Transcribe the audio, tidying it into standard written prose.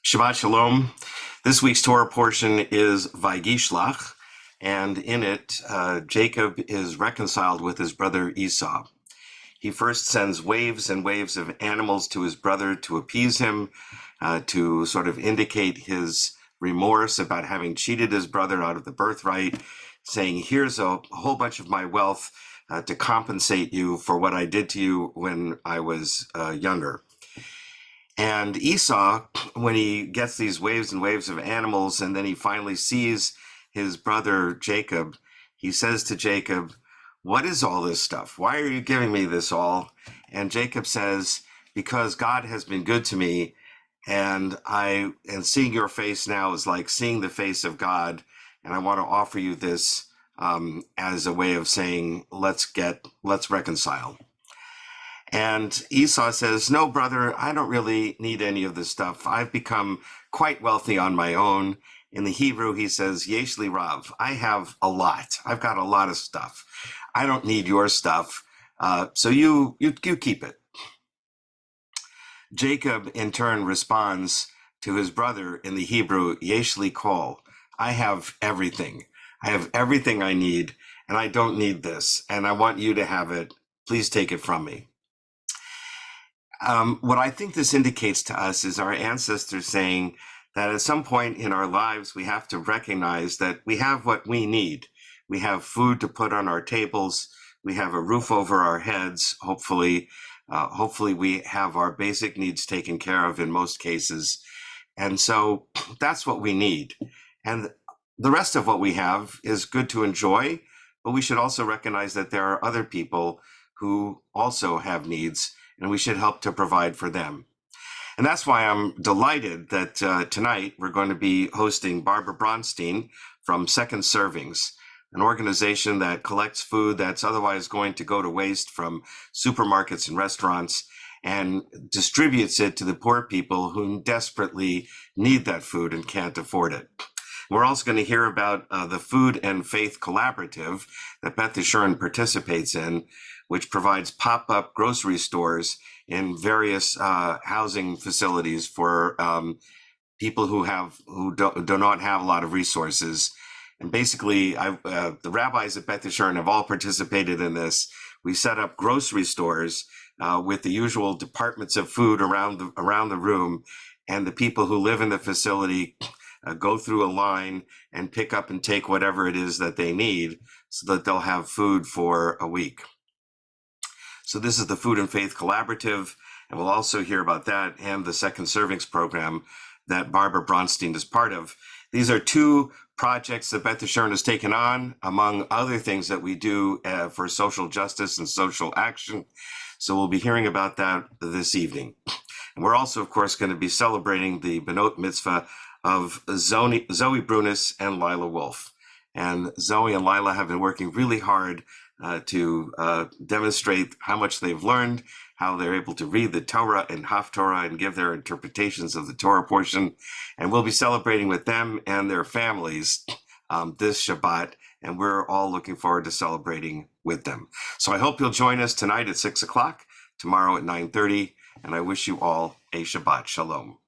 Shabbat Shalom. This week's Torah portion is Vayishlach, and in it, Jacob is reconciled with his brother Esau. He first sends waves and waves of animals to his brother to appease him, to sort of indicate his remorse about having cheated his brother out of the birthright, saying, here's a whole bunch of my wealth to compensate you for what I did to you when I was younger. And Esau, when he gets these waves and waves of animals, and then he finally sees his brother Jacob, he says to Jacob, what is all this stuff? Why are you giving me this all? And Jacob says, because God has been good to me, and seeing your face now is like seeing the face of God, and I want to offer you this as a way of saying, let's reconcile. And Esau says, no, brother, I don't really need any of this stuff. I've become quite wealthy on my own. In the Hebrew, he says, yesh li rav. I have a lot. I've got a lot of stuff. I don't need your stuff. So you keep it. Jacob, in turn, responds to his brother in the Hebrew, yesh li kol. I have everything. I have everything I need, and I don't need this. And I want you to have it. Please take it from me. What I think this indicates to us is our ancestors saying that at some point in our lives, we have to recognize that we have what we need. We have food to put on our tables. We have a roof over our heads. Hopefully we have our basic needs taken care of in most cases. And so that's what we need. And the rest of what we have is good to enjoy, but we should also recognize that there are other people who also have needs, and we should help to provide for them. And that's why I'm delighted that tonight we're going to be hosting Barbara Bronstein from Second Servings, an organization that collects food that's otherwise going to go to waste from supermarkets and restaurants and distributes it to the poor people who desperately need that food and can't afford it. We're also going to hear about the Food and Faith Collaborative that Beth Yeshurun participates in, which provides pop-up grocery stores in various housing facilities for people who do not have a lot of resources. And basically, the rabbis at Beth Yeshurun have all participated in this. We set up grocery stores with the usual departments of food around the room, and the people who live in the facility go through a line and pick up and take whatever it is that they need so that they'll have food for a week. So this is the Food and Faith Collaborative, and we'll also hear about that and the Second Servings program that Barbara Bronstein is part of. These are two projects that Beth Yeshurun has taken on, among other things that we do for social justice and social action. So we'll be hearing about that this evening. And we're also, of course, going to be celebrating the Benot Mitzvah of Zoe Brunis and Lila Wolf. And Zoe and Lila have been working really hard to demonstrate how much they've learned, how they're able to read the Torah and Haftorah and give their interpretations of the Torah portion. And we'll be celebrating with them and their families this Shabbat, and we're all looking forward to celebrating with them. So I hope you'll join us tonight at 6 o'clock, tomorrow at 9:30, and I wish you all a Shabbat Shalom.